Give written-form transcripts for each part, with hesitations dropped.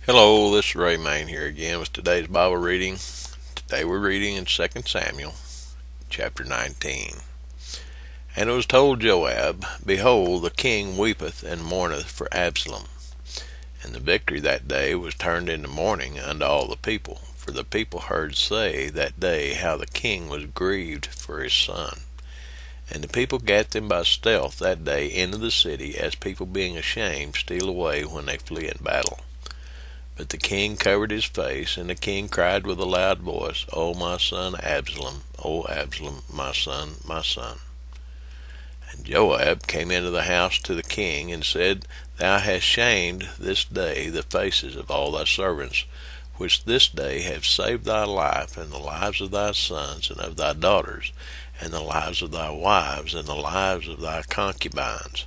Hello, this is Ray Main here again with today's Bible reading. Today we're reading in 2 Samuel, chapter 19. And it was told Joab, Behold, the king weepeth and mourneth for Absalom. And the victory that day was turned into mourning unto all the people, for the people heard say that day how the king was grieved for his son. And the people gat them by stealth that day into the city, as people being ashamed steal away when they flee in battle. But the king covered his face, and the king cried with a loud voice, O my son Absalom, O Absalom, my son, my son. And Joab came into the house to the king, and said, Thou hast shamed this day the faces of all thy servants, which this day have saved thy life, and the lives of thy sons and of thy daughters, and the lives of thy wives, and the lives of thy concubines,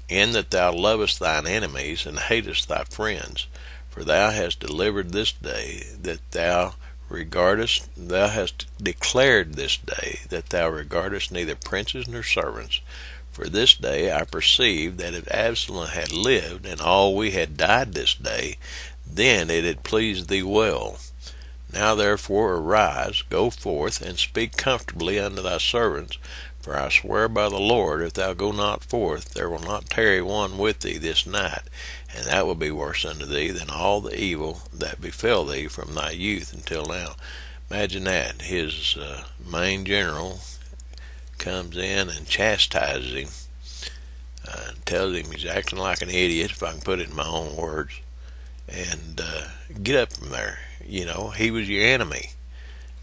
in that thou lovest thine enemies, and hatest thy friends. For thou hast delivered this day that thou hast declared this day that thou regardest neither princes nor servants. For this day I perceive that if Absalom had lived, and all we had died this day, then it had pleased thee well. Now therefore arise, go forth, and speak comfortably unto thy servants. For I swear by the Lord, if thou go not forth, there will not tarry one with thee this night, and that will be worse unto thee than all the evil that befell thee from thy youth until now. Imagine that. His main general comes in and chastises him, tells him he's acting like an idiot, if I can put it in my own words, and get up from there. You know, he was your enemy.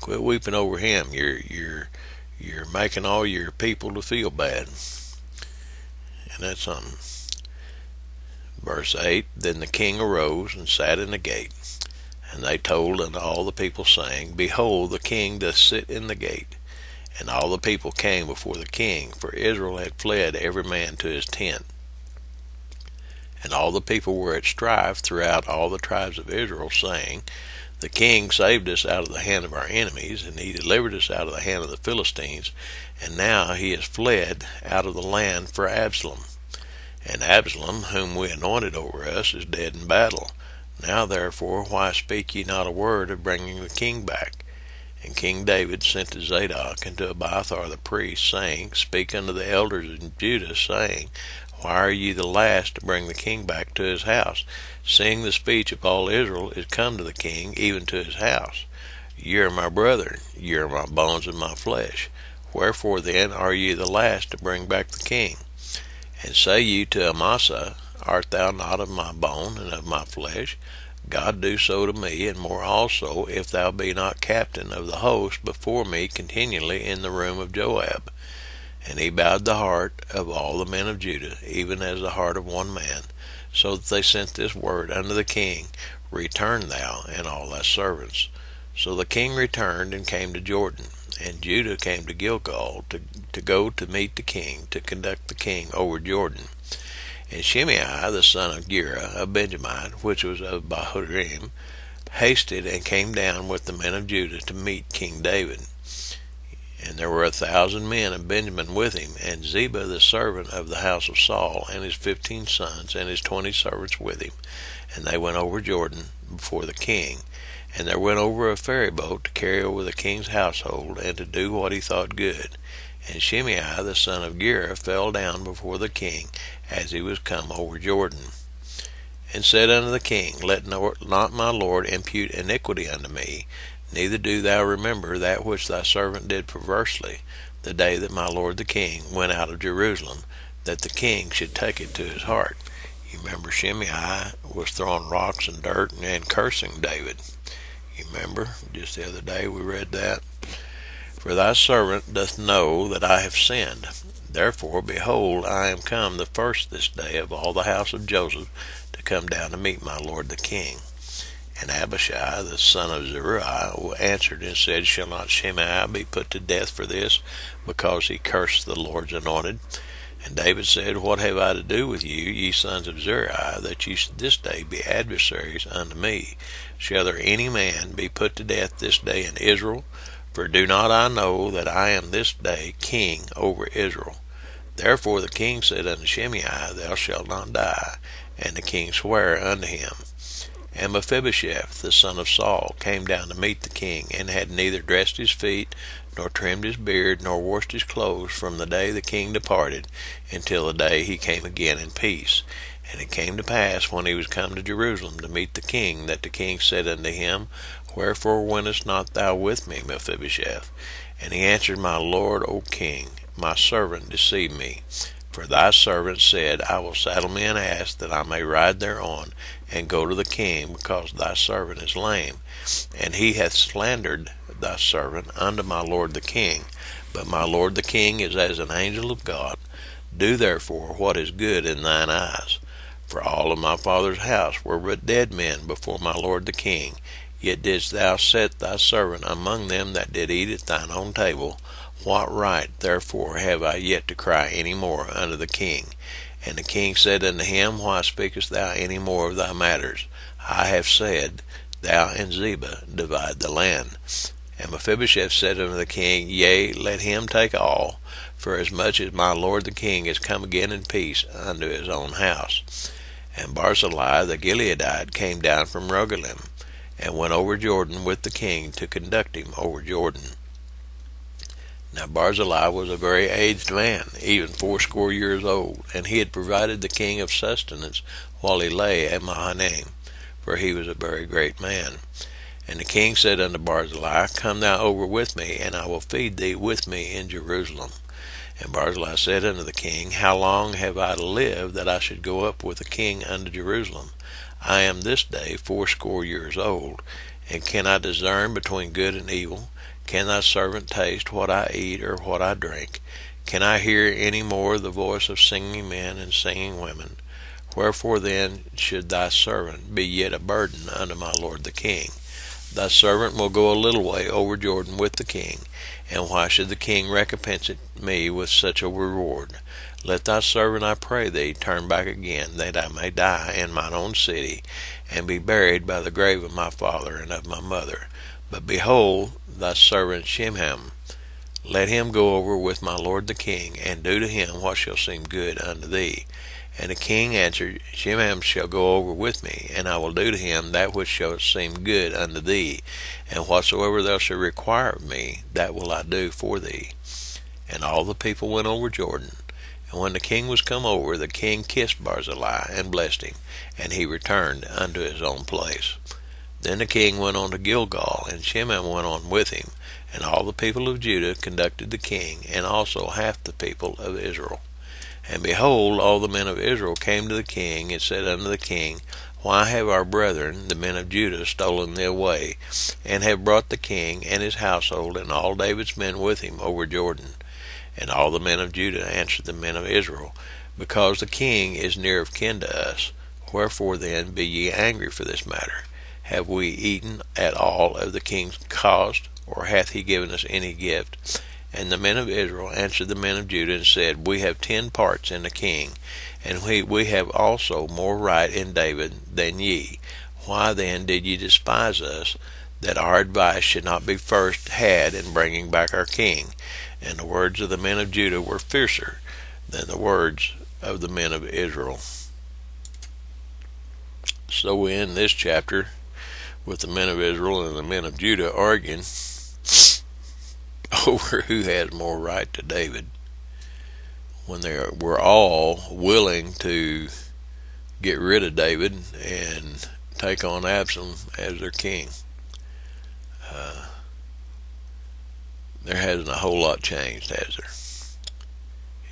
Quit weeping over him. You're making all your people to feel bad, and that's something. Verse 8, Then the king arose and sat in the gate, and they told unto all the people, saying, Behold, the king doth sit in the gate. And all the people came before the king, for Israel had fled every man to his tent. And all the people were at strife throughout all the tribes of Israel, saying, The king saved us out of the hand of our enemies, and he delivered us out of the hand of the Philistines, and now he has fled out of the land for Absalom. And Absalom, whom we anointed over us, is dead in battle. Now therefore, why speak ye not a word of bringing the king back? And King David sent to Zadok and to Abiathar the priest, saying, Speak unto the elders in Judah, saying, Why are ye the last to bring the king back to his house, seeing the speech of all Israel is come to the king, even to his house? Ye are my brethren, ye are my bones and my flesh. Wherefore then are ye the last to bring back the king? And say ye to Amasa, Art thou not of my bone and of my flesh? God do so to me, and more also, if thou be not captain of the host before me continually in the room of Joab. And he bowed the heart of all the men of Judah, even as the heart of one man, so that they sent this word unto the king, Return thou and all thy servants. So the king returned and came to Jordan, and Judah came to Gilgal to go to meet the king, to conduct the king over Jordan. And Shimei the son of Gera, a Benjamite, which was of Bahurim, hasted and came down with the men of Judah to meet King David. And there were 1,000 men of Benjamin with him, and Ziba the servant of the house of Saul, and his 15 sons, and his 20 servants with him. And they went over Jordan before the king. And there went over a ferry boat to carry over the king's household, and to do what he thought good. And Shimei the son of Gera fell down before the king, as he was come over Jordan, and said unto the king, Let not my lord impute iniquity unto me, neither do thou remember that which thy servant did perversely, the day that my lord the king went out of Jerusalem, that the king should take it to his heart. You remember Shimei was throwing rocks and dirt and cursing David. You remember, just the other day we read that. For thy servant doth know that I have sinned. Therefore, behold, I am come the first this day of all the house of Joseph to come down to meet my lord the king. And Abishai the son of Zeruiah answered and said, Shall not Shimei be put to death for this, because he cursed the Lord's anointed? And David said, What have I to do with you, ye sons of Zeruiah, that ye should this day be adversaries unto me? Shall there any man be put to death this day in Israel? For do not I know that I am this day king over Israel? Therefore the king said unto Shimei, Thou shalt not die. And the king sware unto him. And Mephibosheth, the son of Saul, came down to meet the king, and had neither dressed his feet, nor trimmed his beard, nor washed his clothes, from the day the king departed until the day he came again in peace. And it came to pass, when he was come to Jerusalem to meet the king, that the king said unto him, Wherefore wentest not thou with me, Mephibosheth? And he answered, My lord, O king, my servant deceived me. For thy servant said, I will saddle me an ass, that I may ride thereon, and go to the king, because thy servant is lame. And he hath slandered thy servant unto my lord the king. But my lord the king is as an angel of God. Do therefore what is good in thine eyes. For all of my father's house were but dead men before my lord the king. Yet didst thou set thy servant among them that did eat at thine own table. What right therefore have I yet to cry any more unto the king? And the king said unto him, Why speakest thou any more of thy matters? I have said, Thou and Ziba divide the land. And Mephibosheth said unto the king, Yea, let him take all, for as much as my lord the king is come again in peace unto his own house. And Barzillai the Gileadite came down from Rogelim, and went over Jordan with the king to conduct him over Jordan. Now Barzillai was a very aged man, even 80 years old, and he had provided the king of sustenance while he lay at Mahanaim, for he was a very great man. And the king said unto Barzillai, Come thou over with me, and I will feed thee with me in Jerusalem. And Barzillai said unto the king, How long have I to live, that I should go up with the king unto Jerusalem? I am this day 80 years old, and can I discern between good and evil? Can thy servant taste what I eat or what I drink? Can I hear any more the voice of singing men and singing women? Wherefore then should thy servant be yet a burden unto my lord the king? Thy servant will go a little way over Jordan with the king, and why should the king recompense me with such a reward? Let thy servant, I pray thee, turn back again, that I may die in mine own city, and be buried by the grave of my father and of my mother. But behold, thy servant Shimham, let him go over with my lord the king, and do to him what shall seem good unto thee. And the king answered, Shimham shall go over with me, and I will do to him that which shall seem good unto thee, and whatsoever thou shalt require of me, that will I do for thee. And all the people went over Jordan. And when the king was come over, the king kissed Barzillai, and blessed him, and he returned unto his own place. Then the king went on to Gilgal, and Shimham went on with him, and all the people of Judah conducted the king, and also half the people of Israel. And behold, all the men of Israel came to the king, and said unto the king, Why have our brethren, the men of Judah, stolen thee away, and have brought the king and his household, and all David's men with him, over Jordan? And all the men of Judah answered the men of Israel, Because the king is near of kin to us. Wherefore then be ye angry for this matter? Have we eaten at all of the king's cost, or hath he given us any gift? And the men of Israel answered the men of Judah, and said, We have 10 parts in the king, and we have also more right in David than ye. Why then did ye despise us, that our advice should not be first had in bringing back our king? And the words of the men of Judah were fiercer than the words of the men of Israel. So we end this chapter with the men of Israel and the men of Judah arguing over who has more right to David, when they were all willing to get rid of David and take on Absalom as their king. There hasn't a whole lot changed, has there?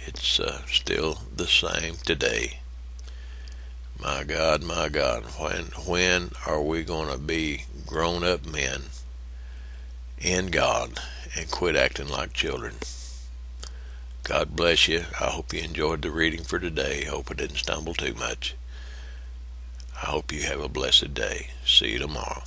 It's still the same today. My God, when are we going to be grown-up men in God and quit acting like children? God bless you. I hope you enjoyed the reading for today. Hope I didn't stumble too much. I hope you have a blessed day. See you tomorrow.